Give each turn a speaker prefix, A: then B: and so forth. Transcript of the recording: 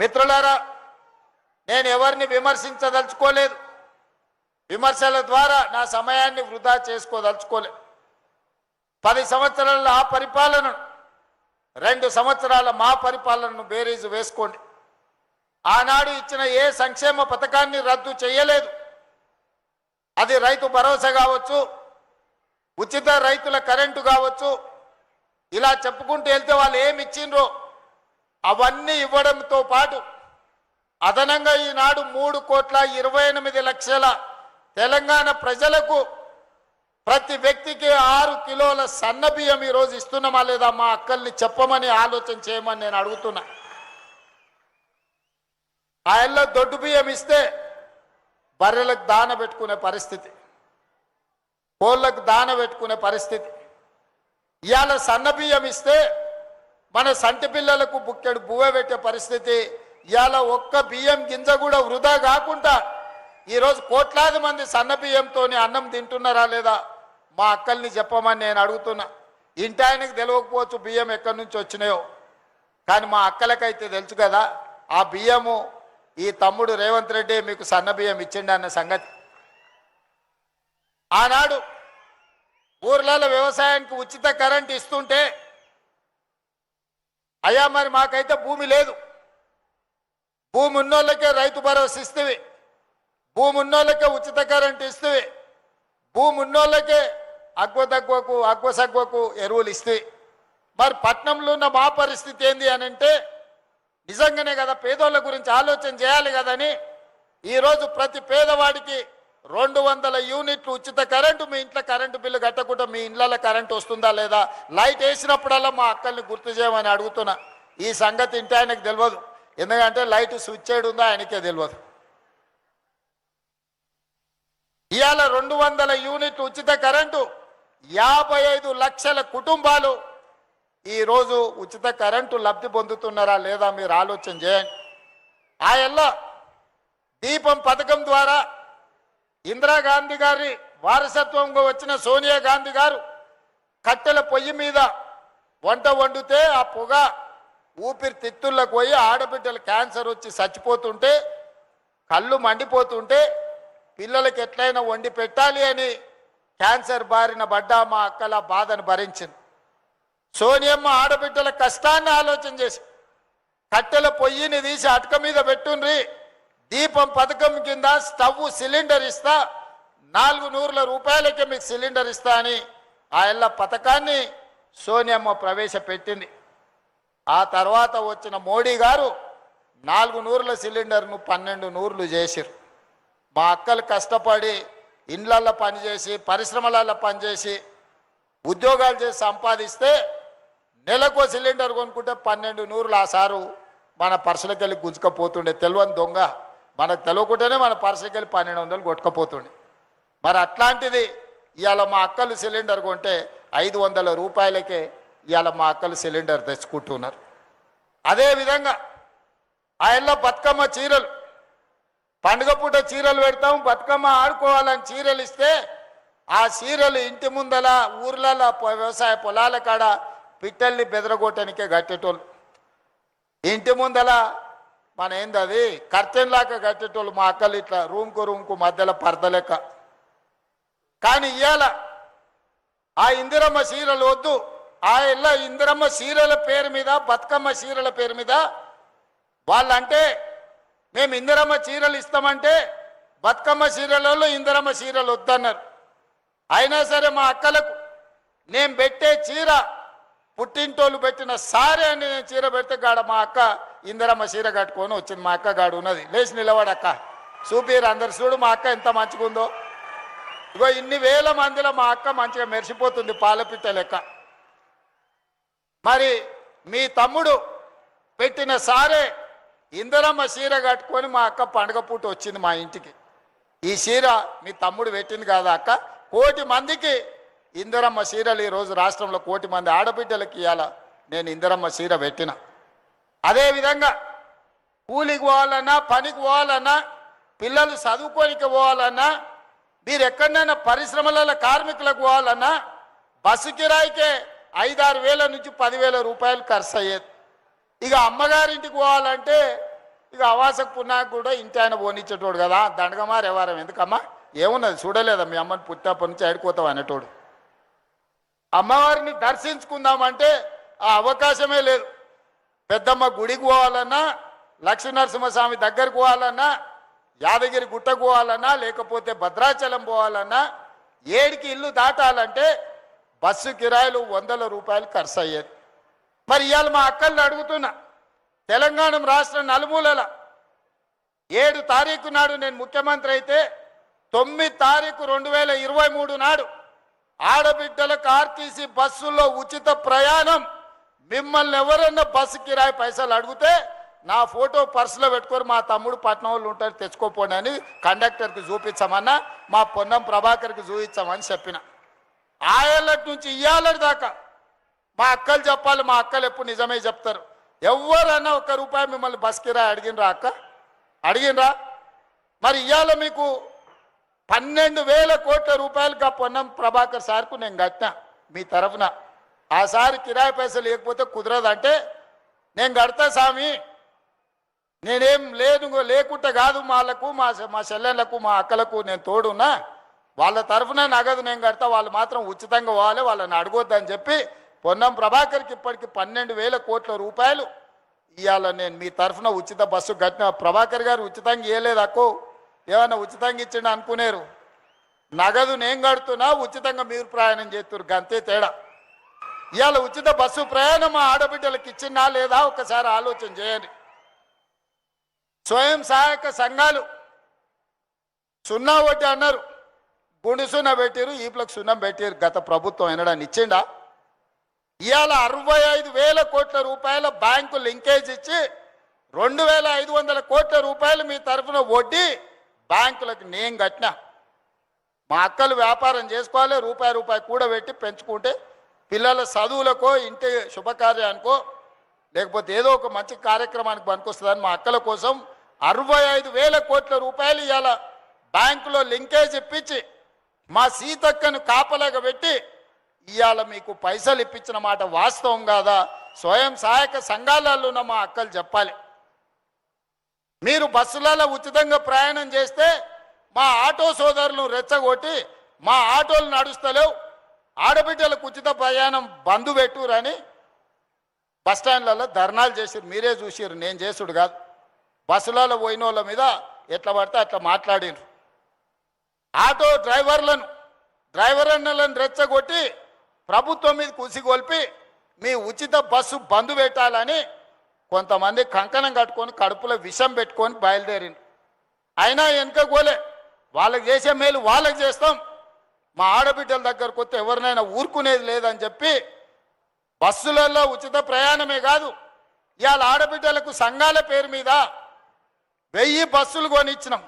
A: మిత్రులారా, నేను ఎవరిని విమర్శించదలుచుకోలేదు. విమర్శల ద్వారా నా సమయాన్ని వృధా చేసుకోదలుచుకోలేదు. 10 సంవత్సరాల ఆ పరిపాలనను 2 సంవత్సరాల మా పరిపాలనను బేరీజు వేసుకోండి. ఆనాడు ఇచ్చిన ఏ సంక్షేమ పథకాన్ని రద్దు చేయలేదు. అది రైతు భరోసా కావచ్చు, ఉచిత రైతుల కరెంటు కావచ్చు, ఇలా చెప్పుకుంటూ వెళ్తే వాళ్ళు ఏమి ఇచ్చిండ్రో అవన్నీ ఇవ్వడంతో పాటు అదనంగా ఈనాడు 3,28,00,000 తెలంగాణ ప్రజలకు ప్రతి వ్యక్తికి 6 కిలోల సన్న బియ్యం ఈరోజు ఇస్తున్నామా లేదా మా అక్కల్ని చెప్పమని ఆలోచన చేయమని నేను అడుగుతున్నా. ఆయనలో దొడ్డు బియ్యం ఇస్తే బర్రెలకు దాన పెట్టుకునే పరిస్థితి, కోళ్ళకు దాన పెట్టుకునే పరిస్థితి. ఇవాళ సన్న బియ్యం ఇస్తే మన సంటి పిల్లలకు బుక్కెడు బువ్వ పెట్టే పరిస్థితి. ఇవాళ ఒక్క బియ్యం గింజ కూడా వృధా కాకుండా ఈరోజు కోట్లాది మంది సన్న బియ్యంతో అన్నం తింటున్నారా లేదా మా అక్కల్ని చెప్పమని నేను అడుగుతున్నా. ఇంటి ఆయనకు తెలియకపోవచ్చు బియ్యం ఎక్కడి నుంచి వచ్చినాయో, కానీ మా అక్కలకైతే తెలుసు కదా ఆ బియ్యము ఈ తమ్ముడు రేవంత్ రెడ్డి మీకు సన్న బియ్యం ఇచ్చిండి అన్న సంగతి. ఆనాడు ఊర్లలో వ్యవసాయానికి ఉచిత కరెంట్ ఇస్తుంటే అయ్యా మరి మాకైతే భూమి లేదు, భూమి ఉన్నోళ్ళకే రైతు భరోసా ఇస్తేవి, భూమి ఉన్నోళ్ళకే ఉచిత కరెంట్ ఇస్తేవి, భూమి ఉన్నోళ్ళకే అగ్వ సగ్వకు ఎరువులు ఇస్తే మరి పట్నంలో ఉన్న మా పరిస్థితి ఏంది అని అంటే నిజంగానే కదా పేదోళ్ళ గురించి ఆలోచన చేయాలి కదని ఈరోజు ప్రతి పేదవాడికి 200 యూనిట్లు ఉచిత కరెంటు, మీ ఇంట్లో కరెంటు బిల్లు కట్టకుండా మీ ఇళ్ళలో కరెంటు వస్తుందా లేదా, లైట్ వేసినప్పుడల్లా మా అక్కల్ని గుర్తు చేయమని అడుగుతున్నా. ఈ సంగతి ఇంటి ఆయనకు తెలియదు, ఎందుకంటే లైట్ స్విచ్ చేయడం ఉందో ఆయనకే తెలియదు. ఇవాళ 200 యూనిట్లు ఉచిత కరెంటు 55 లక్షల కుటుంబాలు ఈరోజు ఉచిత కరెంటు లబ్ధి పొందుతున్నారా లేదా మీరు ఆలోచన చేయండి. ఆయల్ల దీపం పథకం ద్వారా ఇందిరాగాంధీ గారి వారసత్వంగా వచ్చిన సోనియా గాంధీ గారు కట్టెల పొయ్యి మీద వంట వండితే ఆ పొగ ఊపిరితిత్తుల్లోకి పోయి ఆడబిడ్డలు క్యాన్సర్ వచ్చి చచ్చిపోతుంటే, కళ్ళు మండిపోతుంటే పిల్లలకి ఎట్లయినా వండి పెట్టాలి అని క్యాన్సర్ బారిన పడ్డా మా అక్కల బాధను భరించింది. సోనియమ్మ ఆడబిడ్డల కష్టాన్ని ఆలోచన చేసి కట్టెల పొయ్యిని తీసి అటక మీద పెట్టుండ్రి, దీపం పథకం కింద స్టవ్ సిలిండర్ ఇస్తా, 400 రూపాయలకే మీకు సిలిండర్ ఇస్తా అని ఆ పథకాన్ని సోనియమ్మ ప్రవేశపెట్టింది. ఆ తర్వాత వచ్చిన మోడీ గారు 400 సిలిండర్ను 1200 చేసిరు. మా అక్కలు కష్టపడి ఇండ్లల్లో పనిచేసి పరిశ్రమలలో పనిచేసి ఉద్యోగాలు చేసి సంపాదిస్తే నెలకు సిలిండర్ కొనుక్కుంటే 1200 ఆ సారు మన పర్సులకి వెళ్ళి గుంజుకపోతుండే. తెలియని దొంగ మనకు తెలియకుండానే మన పర్సులకి వెళ్ళి 1200 కొట్టుకపోతుండే. మరి అట్లాంటిది ఇవాళ మా అక్కలు సిలిండర్ కొంటే 500 రూపాయలకే ఇవాళ మా అక్కలు సిలిండర్ తెచ్చుకుంటున్నారు. అదేవిధంగా ఆయనలో బతుకమ్మ చీరలు, పండుగ పూట చీరలు పెడతాం, బతుకమ్మ ఆడుకోవాలని చీరలు ఇస్తే ఆ చీరలు ఇంటి ముందల ఊర్లలో వ్యవసాయ పొలాల కాడ పిట్టల్ని బెదరగొట్టడానికే కట్టేటోళ్ళు. ఇంటి ముందల మన ఏంది అది కర్టెన్ లాగా కట్టేటోళ్ళు మా అక్కలు ఇట్లా రూమ్కు మధ్యలో పరద లెక్క. కానీ ఇవాళ ఆ ఇందిరమ్మ చీరలు వద్దు, ఆ ఇళ్ళ ఇందిరమ్మ చీరల పేరు మీద బతుకమ్మ చీరల పేరు మీద వాళ్ళంటే మేము ఇందిరమ్మ చీరలు ఇస్తామంటే బతుకమ్మ చీరలలో ఇందిరమ్మ చీరలు వద్దన్నారు. అయినా సరే మా అక్కలకు నేను పెట్టే చీర పుట్టింటోళ్ళు పెట్టిన సారే అని నేను చీర పెడితే గాడ మా అక్క ఇందిరమ్మ చీర కట్టుకొని వచ్చింది. మా అక్క గాడు ఉన్నది, లేచి నిలబడక్క చూపిరు అందరు చూడు మా అక్క ఎంత మంచిగా ఉందో. ఇగో ఇన్ని వేల మందిలో మా అక్క మంచిగా మెరిసిపోతుంది పాలపిట్ట లెక్క. మరి మీ తమ్ముడు పెట్టిన సారే ఇందిరమ్మ చీర కట్టుకొని మా అక్క పండుగ పూట వచ్చింది మా ఇంటికి. ఈ చీర మీ తమ్ముడు పెట్టింది కాదా అక్క? 1,00,000 మందికి ఇందిరమ్మ చీరలు ఈరోజు రాష్ట్రంలో 1,00,000 మంది ఆడబిడ్డలకి ఇవాళ నేను ఇందిరమ్మ చీర పెట్టిన. అదేవిధంగా కూలికి పోవాలన్నా, పనికి పోవాలన్నా, పిల్లలు చదువుకోనికి పోవాలన్నా, మీరు ఎక్కడైనా పరిశ్రమలలో కార్మికులకు పోవాలన్నా బస్సు కిరాయికే 5-6 వేల నుంచి 10,000 రూపాయలు ఖర్చు అయ్యేది. ఇక అమ్మగారింటికి పోవాలంటే ఇక అవాసకు పున్నాకు కూడా ఇంటి ఆయన పోనిచ్చేటోడు కదా, దండగమా రెవారం ఎందుకమ్మా, ఏమున్నది చూడలేదా మీ అమ్మని పుట్టినప్పటి నుంచి ఆడుకోతావు అనేటోడు. అమ్మవారిని దర్శించుకుందామంటే ఆ అవకాశమే లేదు. పెద్దమ్మ గుడికి పోవాలన్నా, లక్ష్మీనరసింహస్వామి దగ్గరకు పోవాలన్నా, యాదగిరి గుట్టకు పోవాలన్నా, లేకపోతే భద్రాచలం పోవాలన్నా, ఏడికి ఇల్లు దాటాలంటే బస్సు కిరాయిలు 100 రూపాయలు ఖర్చు అయ్యేది. మరి ఇవాళ మా అక్కల్ని అడుగుతున్నా, తెలంగాణ రాష్ట్రం నలుమూలల 7 తారీఖు నాడు నేను ముఖ్యమంత్రి అయితే 9 తారీఖు 2023 నాడు ఆడబిడ్డలకు ఆర్టీసీ బస్సుల్లో ఉచిత ప్రయాణం. మిమ్మల్ని ఎవరన్నా బస్సు కిరాయి పైసలు అడిగితే నా ఫోటో పర్సులో పెట్టుకొని మా తమ్ముడు పట్నం వాళ్ళు ఉంటారు తెచ్చుకోపోండి అని కండక్టర్కి చూపించమన్నా, మా పొన్నం ప్రభాకర్కి చూపించామని చెప్పిన. ఆయేళ్ళటి నుంచి ఇయ్యాలటి దాకా మా అక్కలు చెప్పాలి, మా అక్కలు ఎప్పుడు నిజమే చెప్తారు. ఎవరన్నా 1 రూపాయి మిమ్మల్ని బస్ కిరాయి అడిగినరా అక్క, అడిగినరా? మరి ఇవాళ మీకు 12,000 కోట్ల రూపాయలుగా పొన్నం ప్రభాకర్ సార్కు నేను కట్టినా మీ తరఫున. ఆ సారి కిరాయి పైసలు లేకపోతే కుదరదంటే నేను కడతా స్వామి, నేనేం లేకుంటే కాదు, వాళ్ళకు మా చెల్లెళ్ళకు మా అక్కలకు నేను తోడున్నా, వాళ్ళ తరఫున నగదు నేను కడతా, వాళ్ళు మాత్రం ఉచితంగా పోవాలి, వాళ్ళని అడగొద్దని చెప్పి పొన్నం ప్రభాకర్కి ఇప్పటికి 12,000 కోట్ల రూపాయలు ఇవాళ నేను మీ తరఫున ఉచిత బస్సు కట్టిన. ప్రభాకర్ గారు ఉచితంగా ఇవ్వలేదు అక్కో, ఏమన్నా ఉచితంగా ఇచ్చిండు అనుకునేరు. నగదు నేను కడుతున్నా, ఉచితంగా మీరు ప్రయాణం చేస్తున్నారు, గంతే తేడా. ఇవాళ ఉచిత బస్సు ప్రయాణం మా ఆడబిడ్డలకు ఇచ్చిందా లేదా ఒకసారి ఆలోచన చేయండి. స్వయం సహాయక సంఘాలు 0 వడ్డీ అన్నారు, గుండు సున్నా పెట్టారు, ఈపులకు సున్నం పెట్టారు. గత ప్రభుత్వం ఎనడాన్ని ఇచ్చిండా? ఇవాళ 65,000 కోట్ల రూపాయల బ్యాంకు లింకేజ్ ఇచ్చి 2,500 కోట్ల రూపాయలు మీ తరఫున వడ్డీ బ్యాంకులకు నేను కట్టినా. మా అక్కలు వ్యాపారం చేసుకోవాలి, రూపాయి కూడబెట్టి పెంచుకుంటే పిల్లల చదువులకో ఇంటి శుభకార్యానికో లేకపోతే ఏదో ఒక మంచి కార్యక్రమానికి పనికొస్తుందని మా అక్కల కోసం 65,000 కోట్ల రూపాయలు ఇవాళ బ్యాంకులో లింకేజ్ ఇప్పించి మా సీతక్కను కాపలాగా పెట్టి ఇవాళ మీకు పైసలు ఇప్పించిన మాట వాస్తవం కాదా? స్వయం సహాయక సంఘాలలో ఉన్న మా అక్కలు చెప్పాలి. మీరు బస్సులలో ఉచితంగా ప్రయాణం చేస్తే మా ఆటో సోదరులను రెచ్చగొట్టి మా ఆటోలు నడుస్తలేవు, ఆడబిడ్డలకు ఉచిత ప్రయాణం బంధు పెట్టురని బస్టాండ్లలో ధర్నాలు చేసిరు. మీరే చూసిరు, నేను చేసుడు కాదు. బస్సులలో పోయిన వాళ్ళ మీద ఎట్లా పడితే అట్లా మాట్లాడిరు. ఆటో డ్రైవర్లను రెచ్చగొట్టి ప్రభుత్వం మీద కుసిగొల్పి మీ ఉచిత బస్సు బంధు పెట్టాలని కొంతమంది కంకణం కట్టుకొని కడుపులో విషం పెట్టుకొని బయలుదేరింది. అయినా వెనుకపోలే, వాళ్ళకి చేసే మేలు వాళ్ళకి చేస్తాం, మా ఆడబిడ్డల దగ్గరకు వస్తే ఎవరినైనా ఊరుకునేది లేదని చెప్పి బస్సులలో ఉచిత ప్రయాణమే కాదు, ఇవాళ ఆడబిడ్డలకు సంఘాల పేరు మీద 1000 బస్సులు కొనిచ్చినాం.